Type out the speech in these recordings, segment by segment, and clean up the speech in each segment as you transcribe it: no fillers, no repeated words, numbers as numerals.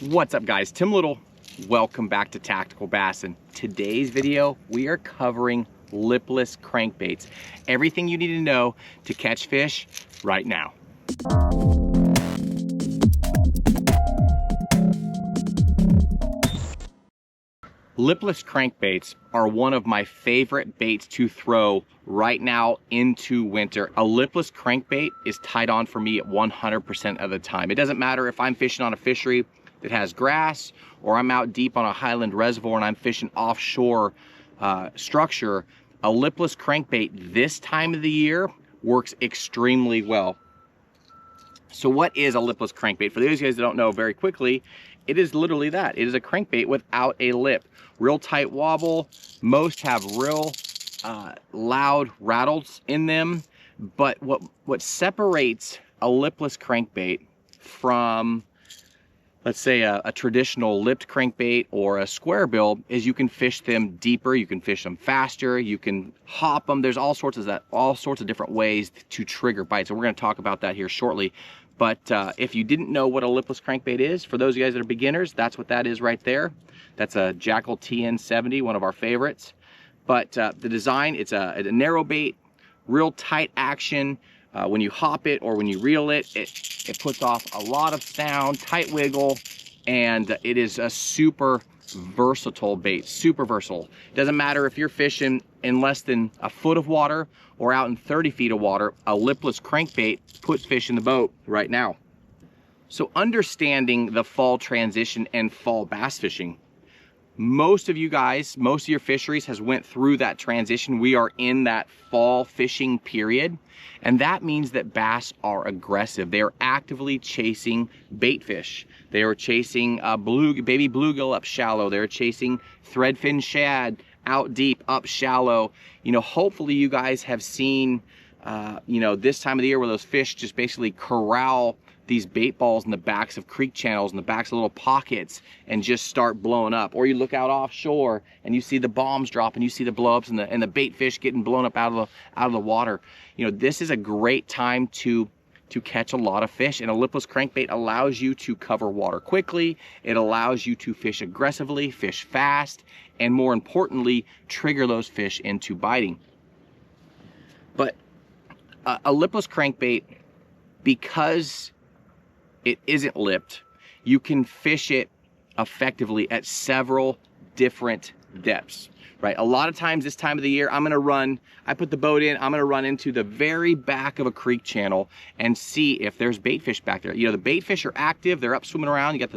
What's up, guys? Tim Little. Welcome back to Tactical Bassin. Today's video, we are covering lipless crankbaits. Everything you need to know to catch fish right now. Lipless crankbaits are one of my favorite baits to throw right now into winter. A lipless crankbait is tied on for me at 100% of the time. It doesn't matter if I'm fishing on a fishery that has grass or I'm out deep on a highland reservoir and I'm fishing offshore structure. A lipless crankbait this time of the year works extremely well. So what is a lipless crankbait? For those of you guys that don't know, very quickly, it is literally that. It is a crankbait without a lip. Real tight wobble. Most have real loud rattles in them. But what separates a lipless crankbait from, let's say, a traditional lipped crankbait or a square bill is you can fish them deeper, you can fish them faster, you can hop them. There's all sorts of different ways to trigger bites. And we're going to talk about that here shortly. But if you didn't know what a lipless crankbait is, for those of you guys that are beginners, that's what that is right there. That's a Jackal TN70, one of our favorites. But the design, it's a narrow bait, real tight action. When you hop it or when you reel it, it puts off a lot of sound, tight wiggle, and it is a super versatile bait, super versatile. It doesn't matter if you're fishing in less than a foot of water or out in 30 feet of water, a lipless crankbait puts fish in the boat right now. So understanding the fall transition and fall bass fishing, most of you guys, most of your fisheries has went through that transition. We are in that fall fishing period, and that means that bass are aggressive. They are actively chasing bait fish. They are chasing baby bluegill up shallow. They're chasing threadfin shad out deep, up shallow. You know, hopefully you guys have seen, you know, this time of the year where those fish just basically corral these bait balls in the backs of creek channels, in the backs of little pockets, and just start blowing up. Or you look out offshore and you see the bombs drop and you see the blowups and the bait fish getting blown up out of the water. You know, this is a great time to catch a lot of fish, and a lipless crankbait allows you to cover water quickly. It allows you to fish aggressively, fish fast, and more importantly, trigger those fish into biting. But a lipless crankbait, because it isn't lipped, you can fish it effectively at several different depths, right? A lot of times this time of the year, I put the boat in, I'm gonna run into the very back of a creek channel and see if there's bait fish back there. You know, the bait fish are active, they're up swimming around. You got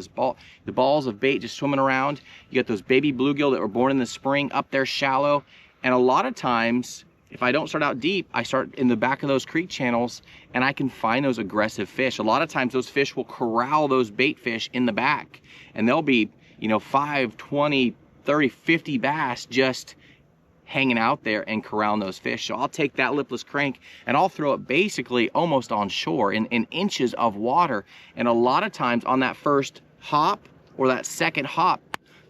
the balls of bait just swimming around. You got those baby bluegill that were born in the spring up there shallow. And a lot of times, if I don't start out deep, I start in the back of those creek channels and I can find those aggressive fish. A lot of times those fish will corral those bait fish in the back, and they'll be, you know, 5, 20, 30, 50 bass just hanging out there and corralling those fish. So I'll take that lipless crank and I'll throw it basically almost on shore in inches of water. And a lot of times on that first hop or that second hop,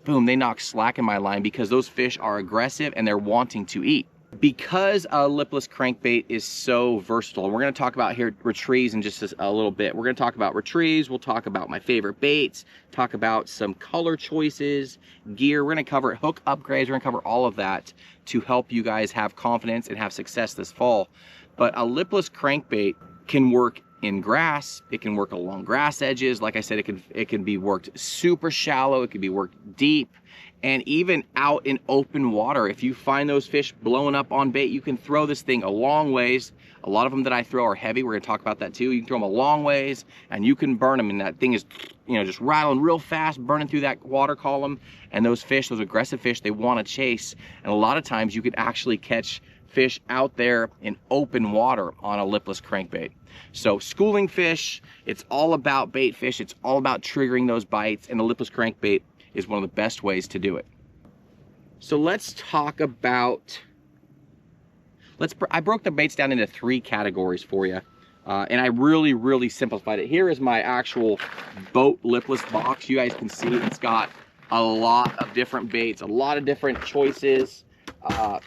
boom, they knock slack in my line because those fish are aggressive and they're wanting to eat. Because a lipless crankbait is so versatile, and we're going to talk about here retrieves in just a little bit. We're going to talk about retrieves, we'll talk about my favorite baits, talk about some color choices, gear. We're going to cover hook upgrades, we're going to cover all of that to help you guys have confidence and have success this fall. But a lipless crankbait can work in grass, it can work along grass edges. Like I said, it can be worked super shallow, it can be worked deep, and even out in open water. If you find those fish blowing up on bait, you can throw this thing a long ways. A lot of them that I throw are heavy. We're gonna talk about that too. You can throw them a long ways and you can burn them, and that thing is, you know, just rattling real fast, burning through that water column. And those fish, those aggressive fish, they wanna chase. And a lot of times you can actually catch fish out there in open water on a lipless crankbait. So schooling fish, it's all about bait fish. It's all about triggering those bites, and the lipless crankbait is one of the best ways to do it. So let's talk about, I broke the baits down into 3 categories for you. And I really simplified it. Here is my actual boat lipless box. You guys can see it's got a lot of different baits, a lot of different choices,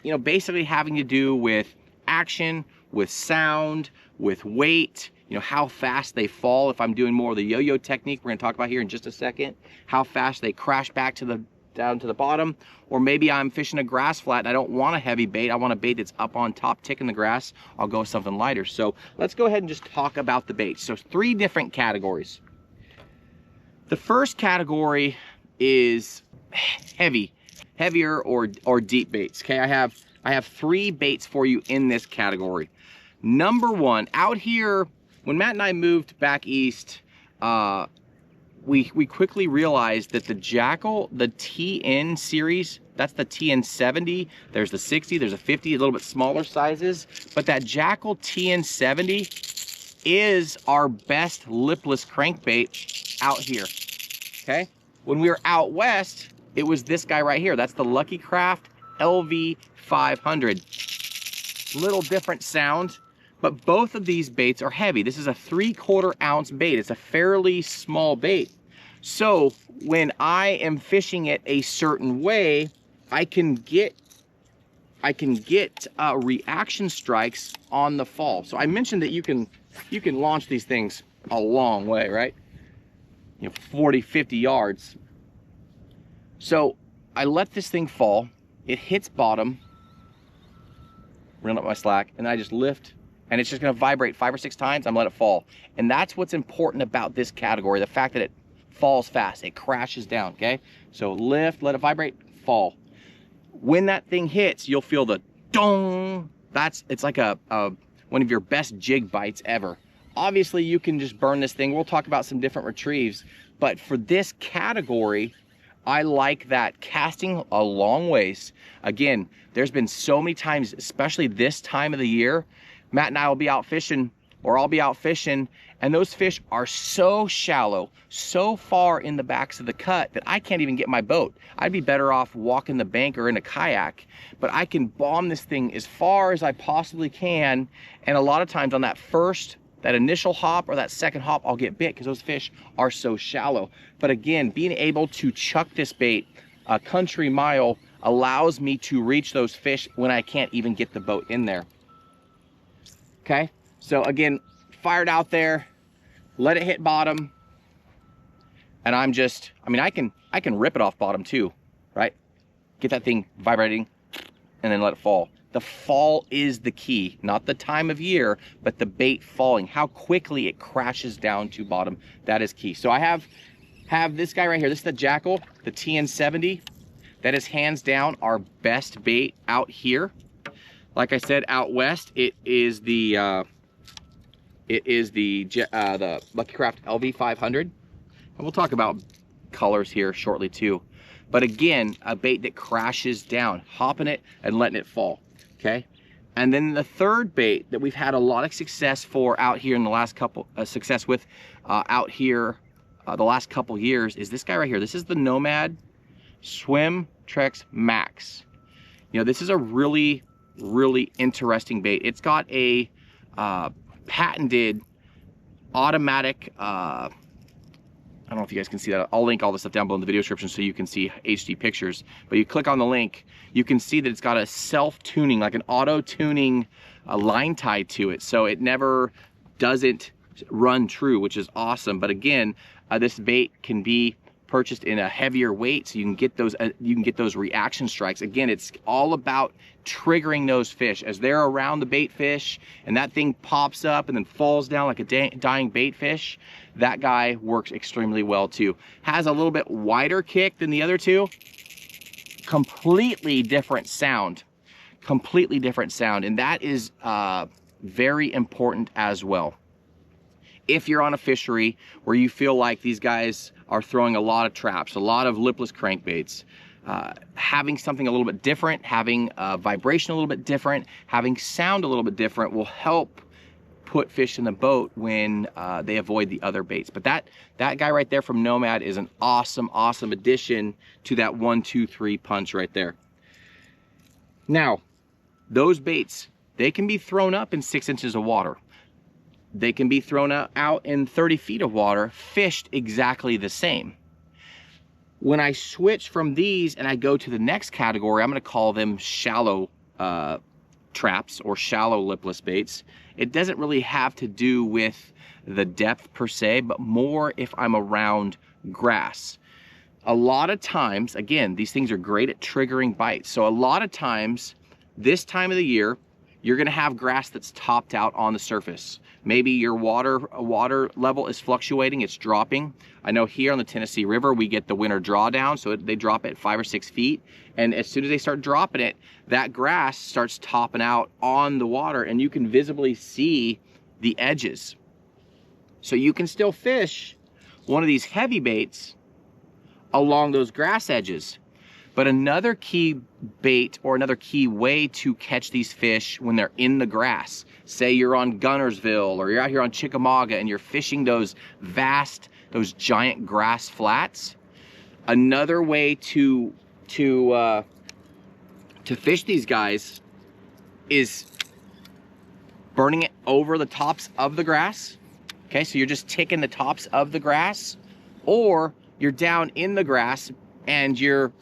you know, basically having to do with action, with sound, with weight. you know, how fast they fall. If I'm doing more of the yo-yo technique, we're gonna talk about here in just a second, how fast they crash back to the down to the bottom. Or maybe I'm fishing a grass flat and I don't want a heavy bait, I want a bait that's up on top ticking the grass, I'll go with something lighter. So let's go ahead and just talk about the baits. So 3 different categories. The first category is heavier or deep baits. Okay, I have 3 baits for you in this category. Number 1, out here, when Matt and I moved back east, we quickly realized that the Jackal, the TN series, that's the TN 70, there's the 60, there's a 50, a little bit smaller sizes, but that Jackal TN 70 is our best lipless crankbait out here, okay? When we were out west, it was this guy right here. That's the Lucky Craft LV 500. Little different sound, but both of these baits are heavy. This is a 3/4 ounce bait. It's a fairly small bait. So when I am fishing it a certain way, I can get reaction strikes on the fall. So I mentioned that you can launch these things a long way, right? You know, 40, 50 yards. So I let this thing fall, it hits bottom, run up my slack, and I just lift, and it's just gonna vibrate 5 or 6 times, I'm gonna let it fall. And that's what's important about this category, the fact that it falls fast, it crashes down, okay? So lift, let it vibrate, fall. When that thing hits, you'll feel the dong. It's like one of your best jig bites ever. Obviously, you can just burn this thing. We'll talk about some different retrieves, but for this category, I like that casting a long ways. Again, there's been so many times, especially this time of the year, Matt and I will be out fishing, or I'll be out fishing, and those fish are so shallow, so far in the backs of the cut that I can't even get my boat. I'd be better off walking the bank or in a kayak, but I can bomb this thing as far as I possibly can, and a lot of times on that initial hop or that second hop, I'll get bit because those fish are so shallow. But again, being able to chuck this bait a country mile allows me to reach those fish when I can't even get the boat in there. Okay, so again, fired out there, let it hit bottom, and I can rip it off bottom too, right? Get that thing vibrating and then let it fall. The fall is the key, not the time of year, but the bait falling, how quickly it crashes down to bottom. That is key. So I have this guy right here. This is the Jackal, the TN 70. That is hands down our best bait out here. Like I said, out west, it is the Lucky Craft LV 500. And we'll talk about colors here shortly too. But again, a bait that crashes down, hopping it and letting it fall, okay? And then the third bait that we've had a lot of success for out here in the last couple, out here the last couple years is this guy right here. This is the Nomad Swim Trex Max. You know, this is a really interesting bait. It's got a patented automatic, I don't know if you guys can see that. I'll link all this stuff down below in the video description so you can see HD pictures. But you click on the link, you can see that it's got a self-tuning, like an auto-tuning line tie to it. So it never doesn't run true, which is awesome. But again, this bait can be purchased in a heavier weight, so you can get those reaction strikes. Again, it's all about triggering those fish as they're around the bait fish, and that thing pops up and then falls down like a dying bait fish. That guy works extremely well too. Has a little bit wider kick than the other two. Completely different sound, and that is very important as well. If you're on a fishery where you feel like these guys are throwing a lot of traps, a lot of lipless crankbaits, having something a little bit different, having vibration a little bit different, having sound a little bit different will help put fish in the boat when they avoid the other baits. But that guy right there from Nomad is an awesome addition to that 1, 2, 3 punch right there. Now, those baits, they can be thrown up in 6 inches of water. They can be thrown out in 30 feet of water, fished exactly the same. When I switch from these and I go to the next category, I'm gonna call them shallow traps or shallow lipless baits, it doesn't really have to do with the depth per se, but more if I'm around grass. A lot of times, again, these things are great at triggering bites. So a lot of times, this time of the year, you're gonna have grass that's topped out on the surface. Maybe your water level is fluctuating, it's dropping. I know here on the Tennessee River, we get the winter drawdown, so they drop it 5 or 6 feet. And as soon as they start dropping it, that grass starts topping out on the water and you can visibly see the edges. So you can still fish one of these heavy baits along those grass edges. But another key bait or another key way to catch these fish when they're in the grass, say you're on Gunnersville or you're out here on Chickamauga and you're fishing those giant grass flats, another way to fish these guys is burning it over the tops of the grass. Okay, so you're just ticking the tops of the grass, or you're down in the grass and you're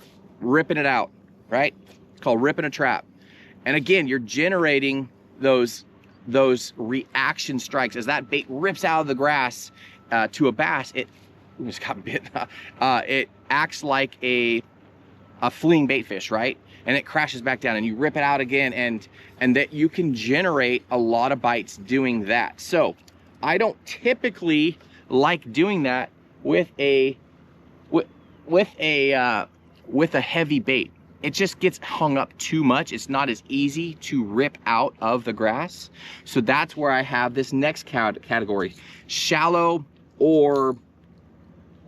ripping it out, right? It's called ripping a trap. And again, you're generating those reaction strikes. As that bait rips out of the grass to a bass, it just got bit. It acts like a fleeing bait fish, right? And it crashes back down and you rip it out again, and that you can generate a lot of bites doing that. So I don't typically like doing that with a heavy bait. It just gets hung up too much. It's not as easy to rip out of the grass. So that's where I have this next category, shallow or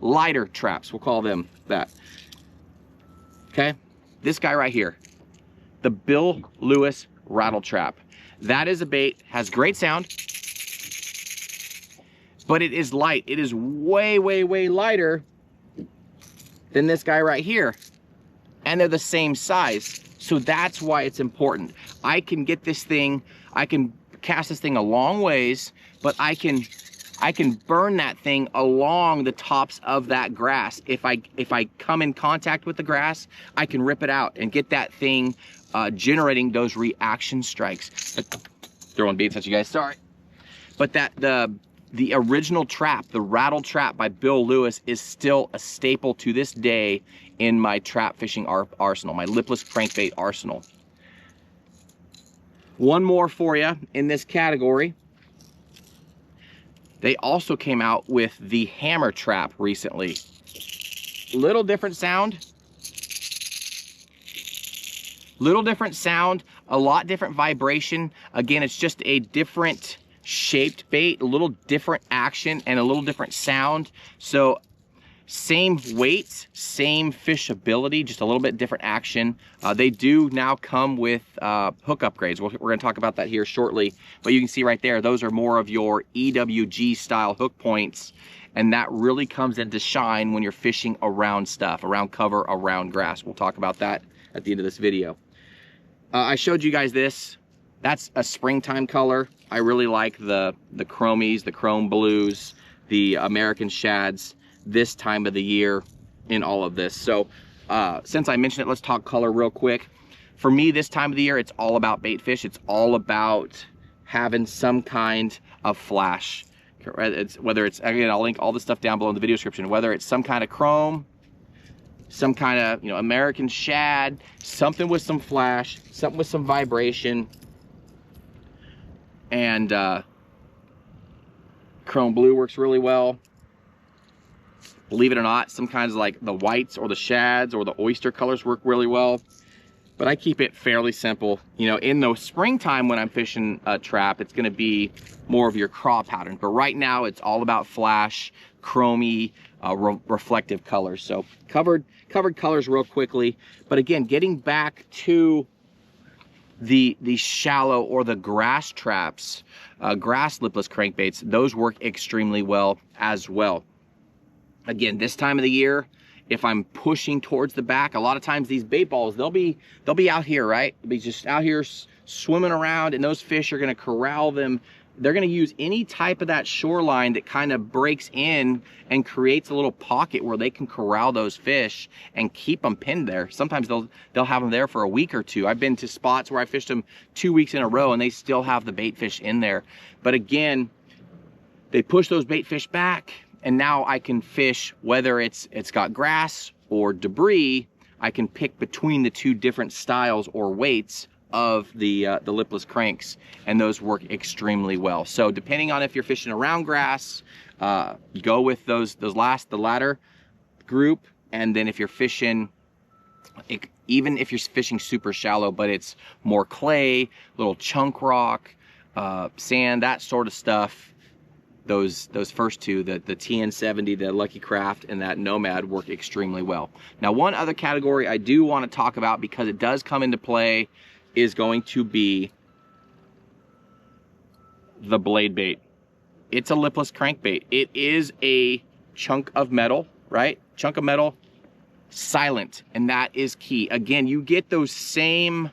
lighter traps. We'll call them that. Okay, this guy right here, the Bill Lewis rattle trap. That is a bait, has great sound, but it is light. It is way, way, way lighter than this guy right here. And they're the same size. So that's why it's important. I can get this thing, I can cast this thing a long ways, but I can burn that thing along the tops of that grass. If I come in contact with the grass, I can rip it out and get that thing generating those reaction strikes. Throwing baits at you guys, sorry. But the original trap, the rattle trap by Bill Lewis, is still a staple to this day in my trap fishing arsenal, my lipless crankbait arsenal. One more for you in this category. They also came out with the hammer trap recently. Little different sound. Little different sound, a lot different vibration. Again, it's just a different shaped bait, a little different action and a little different sound. So same weight, same fishability, just a little bit different action. They do now come with hook upgrades. We're going to talk about that here shortly, but you can see right there, those are more of your EWG style hook points, and that really comes into shine when you're fishing around stuff, around cover, around grass. We'll talk about that at the end of this video. I showed you guys this. That's a springtime color. I really like the chromies, the chrome blues, the American shads this time of the year in all of this. So since I mentioned it, let's talk color real quick. For me, this time of the year, it's all about bait fish. It's all about having some kind of flash. Whether it's, again, I'll link all the stuff down below in the video description, whether it's some kind of chrome, some kind of, American shad, something with some flash, something with some vibration, and chrome blue works really well. Believe it or not, some kinds of like the whites or the shads or the oyster colors work really well. But I keep it fairly simple. In the springtime when I'm fishing a trap, it's gonna be more of your craw pattern. But right now it's all about flash, chromy, reflective colors. So covered colors real quickly. But again, getting back to the shallow or the grass traps, grass lipless crankbaits, those work extremely well as well. Again, this time of the year, if I'm pushing towards the back, a lot of times these bait balls, they'll be out here, right? They'll be just out here swimming around, and those fish are gonna corral them they're gonna use any type of that shoreline that kind of breaks in and creates a little pocket where they can corral those fish and keep them pinned there. Sometimes they'll have them there for a week or two. I've been to spots where I fished them 2 weeks in a row and they still have the bait fish in there. But again, they push those bait fish back, and now I can fish, whether it's got grass or debris, I can pick between the two different styles or weights of the lipless cranks, and those work extremely well. So depending on if you're fishing around grass, go with the latter group. And then if you're fishing, even if you're fishing super shallow, but it's more clay, little chunk rock, sand, that sort of stuff, those first two, the TN70, the Lucky Craft, and that Nomad work extremely well. Now, one other category I do want to talk about, because it does come into play, is going to be the blade bait. It's a lipless crankbait. It is a chunk of metal, right? Chunk of metal, silent, and that is key. Again, you get those same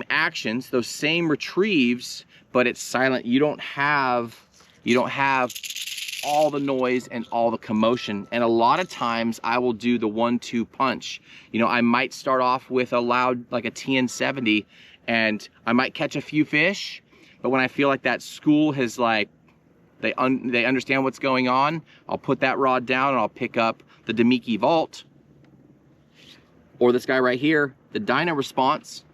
actions, those same retrieves, but it's silent. You don't have all the noise and all the commotion. And a lot of times I will do the 1-2 punch. You know, I might start off with a loud, like a TN70, and I might catch a few fish, but when I feel like that school has, like, they understand what's going on, I'll put that rod down and I'll pick up the Demiki Vault, or this guy right here, the Dyna Response,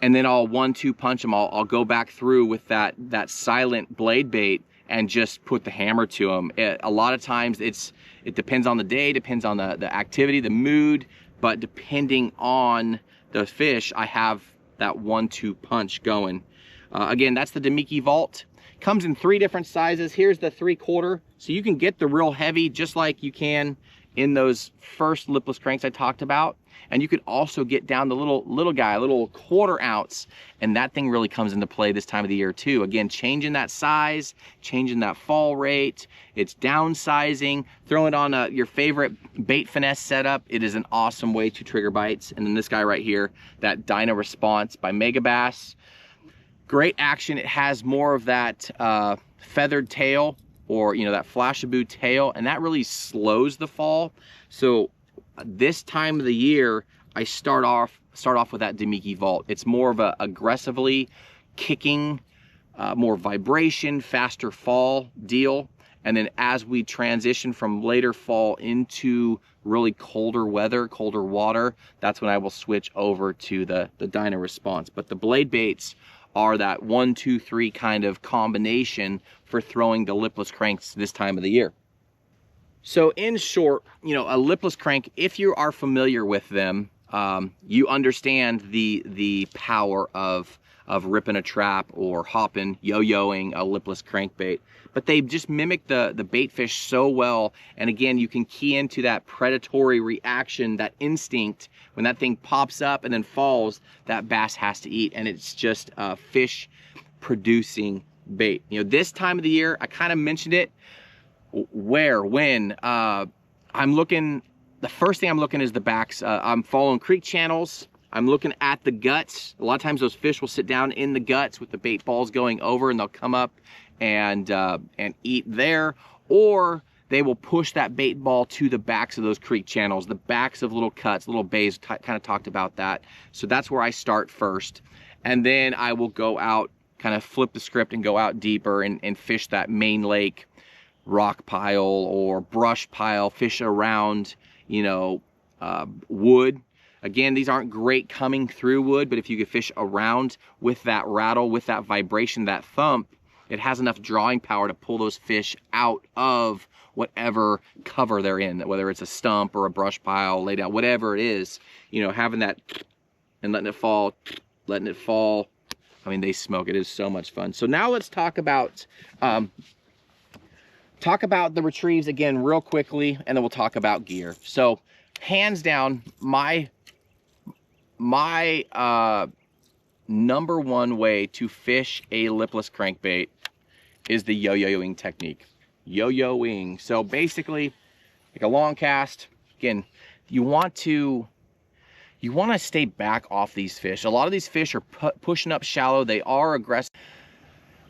and then I'll 1-2 punch them. I'll go back through with that silent blade bait and just put the hammer to them. A lot of times it depends on the day, depends on the activity, the mood, but depending on the fish, I have that 1-2 punch going. Again, that's the Demiki Vault. Comes in 3 different sizes. Here's the 3/4, so you can get the real heavy just like you can in those first lipless cranks I talked about. And you could also get down the little guy, a little 1/4 ounce, and that thing really comes into play this time of the year too. Again, changing that size, changing that fall rate, it's downsizing, throwing it on your favorite bait finesse setup. It is an awesome way to trigger bites. And then this guy right here, that Dyna Response by Megabass. Great action. It has more of that feathered tail, or, you know, that Flashabou tail, and that really slows the fall. So this time of the year, I start off with that Demiki Vault. It's more of a aggressively kicking, more vibration, faster fall deal. And then as we transition from later fall into really colder weather, colder water, that's when I will switch over to the Dyna Response. But the blade baits are that 1-2-3 kind of combination for throwing the lipless cranks this time of the year. So in short, you know, a lipless crank, if you are familiar with them, you understand the power of ripping a trap or hopping, yo-yoing a lipless crankbait. But they just mimic the bait fish so well. And again, you can key into that predatory reaction, that instinct. When that thing pops up and then falls, that bass has to eat. And it's just a fish producing bait. You know, this time of the year, I kind of mentioned it. When I'm looking, the first thing I'm looking is the backs. I'm following creek channels. I'm looking at the guts. A lot of times those fish will sit down in the guts with the bait balls going over, and they'll come up and eat there, or they will push that bait ball to the backs of those creek channels, the backs of little cuts, little bays. Kind of talked about that. So that's where I start first, and then I will go out, kind of flip the script and go out deeper and fish that main lake rock pile or brush pile, fish around, you know, wood. Again, these aren't great coming through wood, but if you could fish around with that rattle, with that vibration, that thump, it has enough drawing power to pull those fish out of whatever cover they're in, whether it's a stump or a brush pile, laid out, whatever it is, you know, having that and letting it fall. I mean, they smoke. It is so much fun. So now let's talk about the retrieves again real quickly, and then we'll talk about gear. So hands down, my number one way to fish a lipless crankbait is the yo-yoing technique. Yo-yoing. So basically, like a long cast, again, you want to you want to stay back off these fish. A lot of these fish are pushing up shallow. They are aggressive.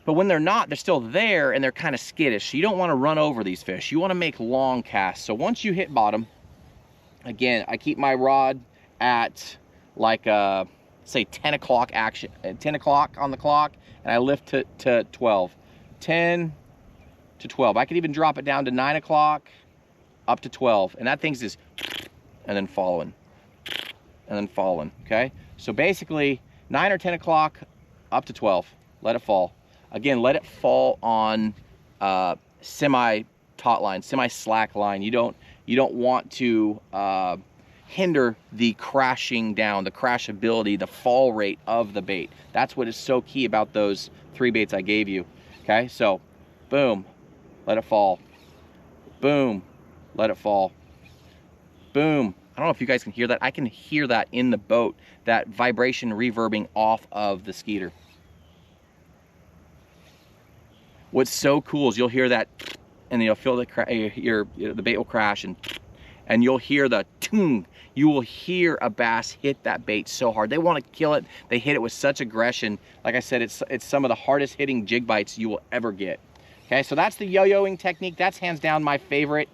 But when they're not, they're still there and they're kind of skittish. So you don't want to run over these fish. You want to make long casts. So once you hit bottom, again, I keep my rod at like say 10 o'clock action, 10 o'clock on the clock, and I lift to 12. 10 to 12. I could even drop it down to 9 o'clock up to 12. And that thing's just, and then following, and then following, okay? So basically 9 or 10 o'clock up to 12, let it fall. Again, let it fall on semi taut line, semi slack line. You don't want to hinder the crashing down, the crashability, the fall rate of the bait. That's what is so key about those 3 baits I gave you. Okay, so boom, let it fall. Boom, let it fall. Boom. I don't know if you guys can hear that. I can hear that in the boat, that vibration reverbing off of the skeeter. What's so cool is you'll hear that, and you'll feel the bait will crash, and you'll hear the toong. You will hear a bass hit that bait so hard. They want to kill it. They hit it with such aggression. Like I said, it's some of the hardest hitting jig bites you will ever get. Okay, so that's the yo-yoing technique. That's hands down my favorite.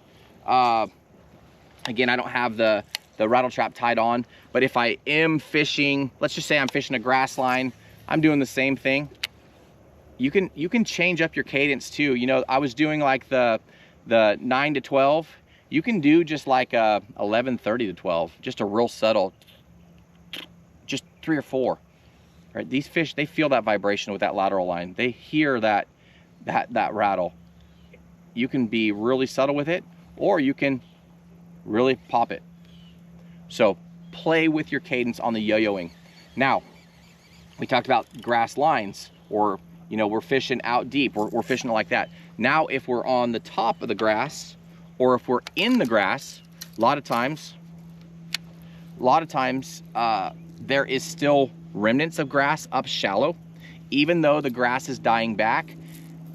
Again, I don't have the rattle trap tied on, but if I am fishing, let's just say I'm fishing a grass line, I'm doing the same thing. You can change up your cadence too. You know, I was doing like the 9 to 12. You can do just like 11:30 to 12, just a real subtle, just 3 or 4. Right? These fish, they feel that vibration with that lateral line. They hear that rattle. You can be really subtle with it, or you can really pop it. So play with your cadence on the yo-yoing. Now, we talked about grass lines, or you know, we're fishing out deep, we're fishing like that. Now, if we're on the top of the grass, or if we're in the grass, a lot of times, there is still remnants of grass up shallow, even though the grass is dying back.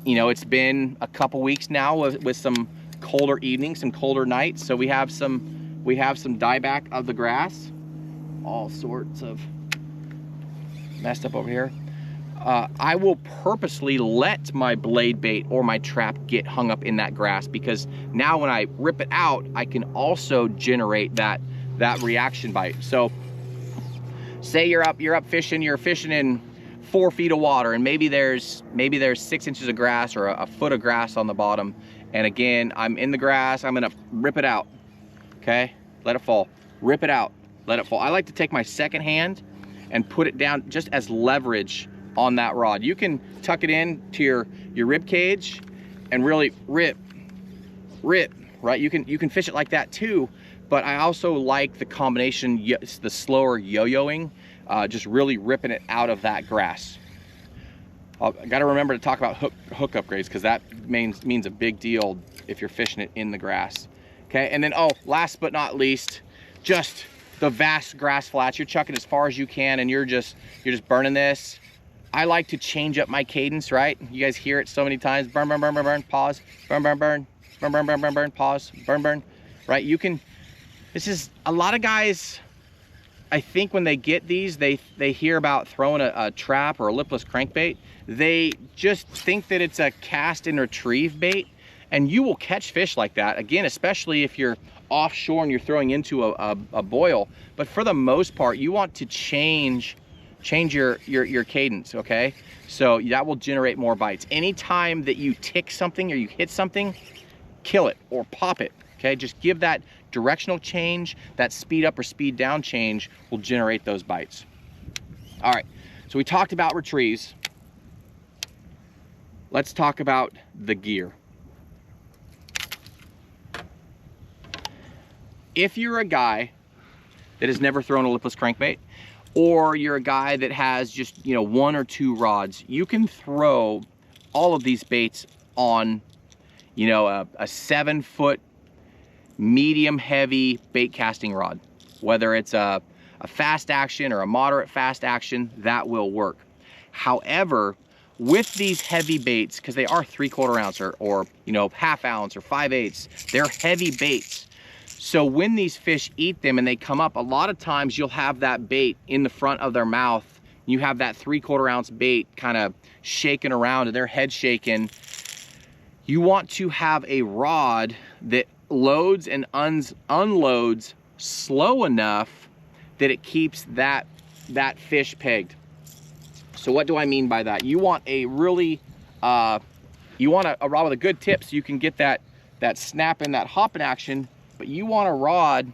You know, it's been a couple weeks now with some colder evenings, some colder nights, so we have some dieback of the grass. All sorts of messed up over here. I will purposely let my blade bait or my trap get hung up in that grass, because now when I rip it out, I can also generate that reaction bite. So say you're up fishing, you're fishing in 4 feet of water, and maybe there's 6 inches of grass or a foot of grass on the bottom. And again, I'm in the grass, I'm gonna rip it out. Okay, let it fall, rip it out, let it fall. I like to take my second hand and put it down just as leverage on that rod. You can tuck it in to your rib cage and really rip, right? You can fish it like that too, but I also like the combination, the slower yo-yoing, just really ripping it out of that grass. I got to remember to talk about hook upgrades, because that means a big deal if you're fishing it in the grass. Okay, and then last but not least, just the vast grass flats. You're chucking as far as you can, and you're just burning this. I like to change up my cadence, right? You guys hear it so many times. Burn, burn, burn, burn, burn, pause. Burn, burn, burn, burn, burn, burn, burn, burn, pause. Burn, burn, right? You can, this is, a lot of guys, I think when they get these, they hear about throwing a trap or a lipless crankbait. They just think that it's a cast and retrieve bait, and you will catch fish like that. Again, especially if you're offshore and you're throwing into a boil. But for the most part, you want to change your cadence, okay? So that will generate more bites. Anytime that you tick something or you hit something, kill it or pop it, okay? Just give that directional change, that speed up or speed down change will generate those bites. All right, so we talked about retrieves. Let's talk about the gear. If you're a guy that has never thrown a lipless crankbait, or you're a guy that has just, 1 or 2 rods, you can throw all of these baits on, a 7-foot medium heavy bait casting rod. Whether it's a fast action or a moderate fast action, that will work. However, with these heavy baits, because they are 3/4 ounce or 1/2 ounce or 5/8, they're heavy baits. So when these fish eat them and they come up, a lot of times you'll have that bait in the front of their mouth. You have that 3/4 ounce bait kind of shaking around and their head shaking. You want to have a rod that loads and unloads slow enough that it keeps that fish pegged. So what do I mean by that? You want a really, you want a rod with a good tip so you can get that snap and that hopping action, but you want a rod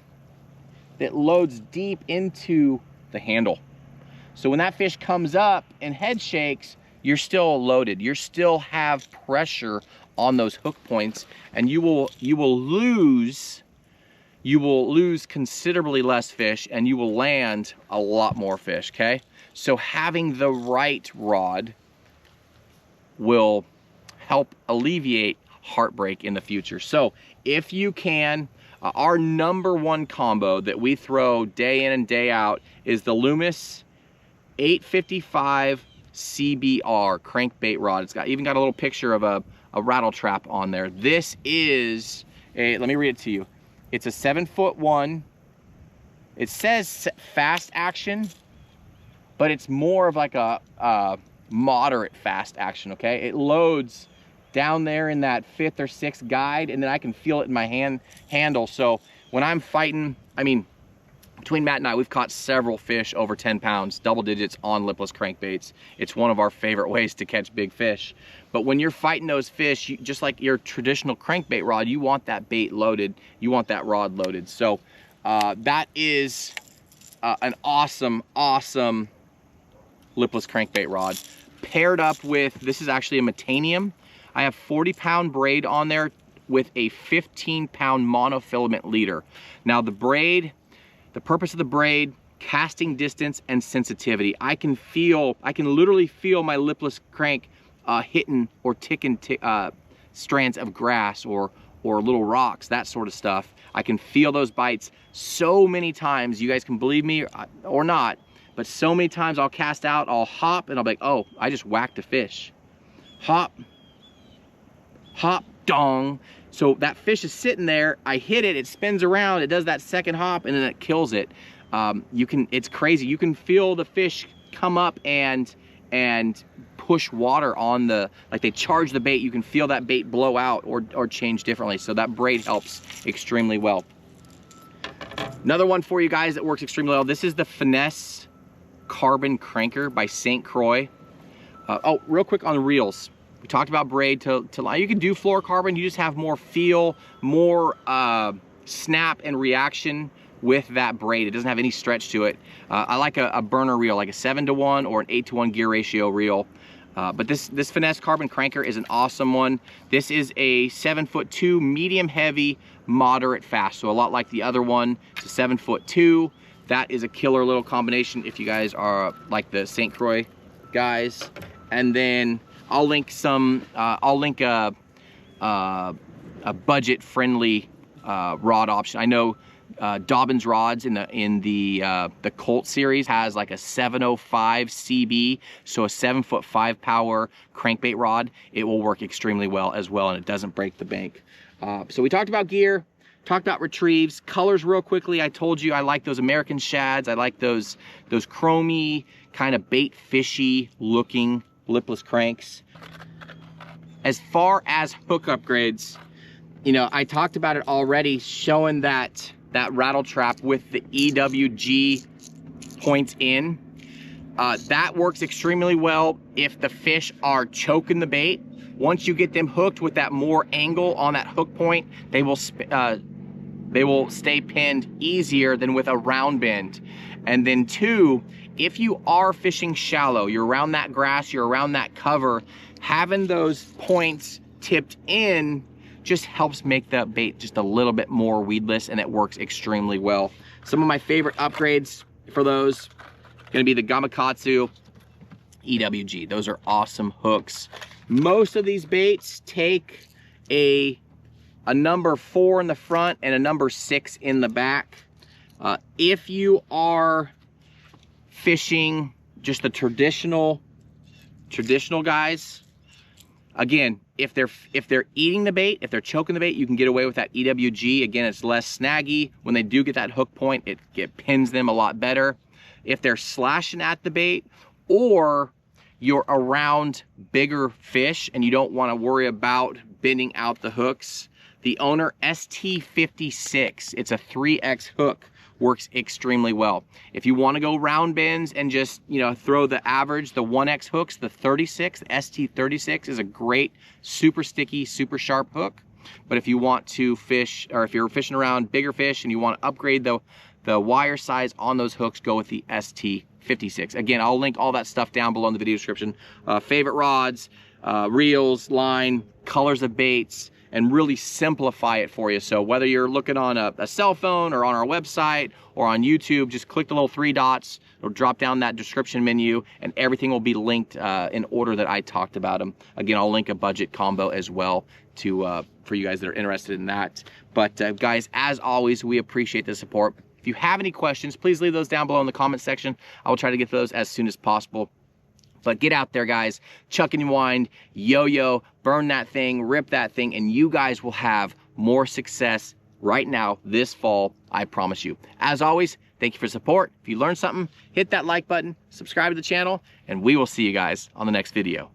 that loads deep into the handle. So when that fish comes up and head shakes, you're still loaded. You still have pressure on those hook points, and you will lose considerably less fish, and you will land a lot more fish, okay? So having the right rod will help alleviate heartbreak in the future. So if you can, our #1 combo that we throw day in and day out is the Loomis 855 CBR crankbait rod. It's even got a little picture of a rattle trap on there. This is let me read it to you. It's a 7'1". It says fast action, but it's more of like a moderate fast action, okay? It loads down there in that 5th or 6th guide, and then I can feel it in my handle. So when I'm fighting, I mean, between Matt and I, we've caught several fish over 10 pounds, double digits on lipless crankbaits. It's one of our favorite ways to catch big fish. But when you're fighting those fish, just like your traditional crankbait rod, you want that bait loaded. You want that rod loaded. So that is an awesome, awesome lipless crankbait rod. Paired up with, this is actually a Metanium. I have 40-pound braid on there with a 15-pound monofilament leader. Now the braid, the purpose of the braid, casting distance and sensitivity. I can literally feel my lipless crank hitting or ticking strands of grass or little rocks, that sort of stuff. I can feel those bites so many times. You guys can believe me or not, but so many times I'll cast out, I'll hop, and I'll be like, oh, I just whacked a fish. Hop, hop, dong. So that fish is sitting there, I hit it, it spins around, it does that second hop, and then it kills it. It's crazy. You can feel the fish come up and push water on like they charge the bait. You can feel that bait blow out or change differently. So that braid helps extremely well. Another one for you guys that works extremely well. This is the Finesse Carbon Cranker by St. Croix. Oh, real quick on the reels. We talked about braid to you can do fluorocarbon. You just have more feel, more snap and reaction with that braid. It doesn't have any stretch to it. I like a burner reel, like a 7-to-1 or an 8-to-1 gear ratio reel. But this Finesse Carbon Cranker is an awesome one. This is a 7'2", medium heavy, moderate fast. So a lot like the other one. It's a 7'2". That is a killer little combination if you guys are like the St. Croix guys. And then I'll link a budget-friendly rod option. I know Dobbins Rods in the Colt series has like a 705 CB, so a 7'5" power crankbait rod. It will work extremely well as well, and it doesn't break the bank. So we talked about gear, talked about retrieves, colors real quickly. I told you I like those American shads. I like those chromy kind of bait fishy looking lipless cranks. As far as hook upgrades, you know, I talked about it already, showing that rattle trap with the EWG points in. That works extremely well if the fish are choking the bait. Once you get them hooked with that more angle on that hook point, they will stay pinned easier than with a round bend. And then 2, if you are fishing shallow, you're around that grass, you're around that cover, having those points tipped in just helps make the bait just a little bit more weedless, and it works extremely well. Some of my favorite upgrades for those gonna be the Gamakatsu EWG. Those are awesome hooks. Most of these baits take a number 4 in the front and a number 6 in the back. If you are fishing just the traditional guys, Again, if they're eating the bait, if they're choking the bait, you can get away with that EWG. Again, it's less snaggy. When they do get that hook point, it pins them a lot better. If they're slashing at the bait, or you're around bigger fish and you don't want to worry about bending out the hooks, the Owner ST56, it's a 3X hook, works extremely well. If you want to go round bends and just, you know, throw the average, the 1X hooks, the 36, the ST36 is a great, super sticky, super sharp hook. But if you want to fish, or if you're fishing around bigger fish and you want to upgrade the wire size on those hooks, go with the ST56. Again, I'll link all that stuff down below in the video description. Favorite rods, reels, line, colors of baits, and really simplify it for you. So whether you're looking on a cell phone or on our website or on YouTube, just click the little 3 dots or drop down that description menu and everything will be linked in order that I talked about them. Again, I'll link a budget combo as well to for you guys that are interested in that. But guys, as always, we appreciate the support. If you have any questions, please leave those down below in the comment section. I will try to get those as soon as possible. But get out there, guys, chuck and wind, yo-yo, burn that thing, rip that thing, and you guys will have more success right now this fall, I promise you. As always, thank you for support. If you learned something, hit that like button, subscribe to the channel, and we will see you guys on the next video.